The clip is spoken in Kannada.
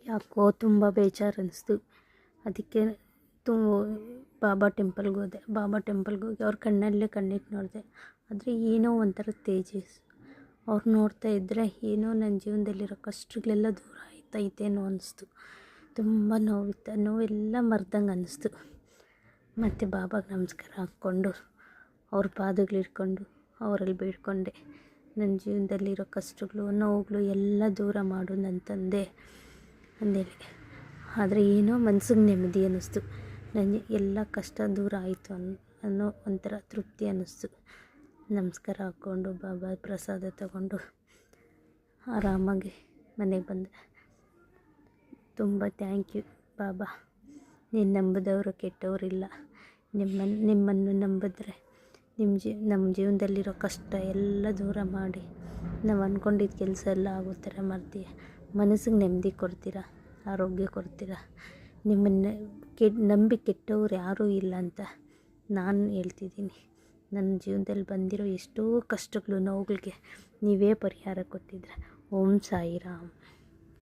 ಯಾಕೋ ತುಂಬ ಬೇಜಾರು ಅನ್ನಿಸ್ತು. ಅದಕ್ಕೆ ತು ಬಾಬಾ ಟೆಂಪಲ್ಗೆ ಹೋದೆ. ಬಾಬಾ ಟೆಂಪಲ್ಗೆ ಹೋಗಿ ಅವ್ರ ಕಣ್ಣಲ್ಲೇ ಕಣ್ಣಿಟ್ಟು ನೋಡಿದೆ. ಆದರೆ ಏನೋ ಒಂಥರ ತೇಜಸ್. ಅವ್ರು ನೋಡ್ತಾ ಇದ್ದರೆ ಏನೋ ನನ್ನ ಜೀವನದಲ್ಲಿರೋ ಕಷ್ಟಗಳೆಲ್ಲ ದೂರ ಆಯ್ತೈತೇನೋ ಅನ್ನಿಸ್ತು. ತುಂಬ ನೋವೆಲ್ಲ ಮರೆದಂಗೆ ಅನ್ನಿಸ್ತು. ಮತ್ತು ಬಾಬಾಗೆ ನಮಸ್ಕಾರ ಹಾಕ್ಕೊಂಡು ಅವ್ರ ಪಾದಗಳಿಟ್ಕೊಂಡು ಅವರಲ್ಲಿ ಬೇಡ್ಕೊಂಡೆ, ನನ್ನ ಜೀವನದಲ್ಲಿರೋ ಕಷ್ಟಗಳು ನೋವುಗಳು ಎಲ್ಲ ದೂರ ಮಾಡು ನನ್ನ ತಂದೆ ಅಂದೇಳಿ. ಆದರೆ ಏನೋ ಮನ್ಸಿಗೆ ನೆಮ್ಮದಿ ಅನ್ನಿಸ್ತು. ನನಗೆ ಎಲ್ಲ ಕಷ್ಟ ದೂರ ಆಯಿತು ಅನ್ನೋ ಒಂಥರ ತೃಪ್ತಿ ಅನ್ನಿಸ್ತು. ನಮಸ್ಕಾರ ಹಾಕ್ಕೊಂಡು ಬಾಬಾ ಪ್ರಸಾದ ತಗೊಂಡು ಆರಾಮಾಗಿ ಮನೆಗೆ ಬಂದೆ. ತುಂಬ ಥ್ಯಾಂಕ್ ಯು ಬಾಬಾ. ನೀನು ನಂಬಿದವರು ಕೆಟ್ಟವರಿಲ್ಲ. ನಿಮ್ಮನ್ನು ನಂಬಿದ್ರೆ ನಮ್ಮ ಜೀವನದಲ್ಲಿರೋ ಕಷ್ಟ ಎಲ್ಲ ದೂರ ಮಾಡಿ ನಾವು ಅಂದ್ಕೊಂಡಿದ್ದ ಕೆಲಸ ಎಲ್ಲ ಆಗೋ ಥರ ಮಾಡ್ತೀಯ. ಮನಸ್ಸಿಗೆ ನೆಮ್ಮದಿ ಕೊಡ್ತೀರ, ಆರೋಗ್ಯ ಕೊಡ್ತೀರ. ನಿಮ್ಮನ್ನು ನಂಬಿ ಕೆಟ್ಟವ್ರು ಯಾರೂ ಇಲ್ಲ ಅಂತ ನಾನು ಹೇಳ್ತಿದ್ದೀನಿ. ನನ್ನ ಜೀವನದಲ್ಲಿ ಬಂದಿರೋ ಎಷ್ಟೋ ಕಷ್ಟಗಳು ನೋವುಗಳಿಗೆ ನೀವೇ ಪರಿಹಾರ ಕೊಟ್ಟಿದ್ದೀರ. ಓಂ ಸಾಯಿರಾಮ್.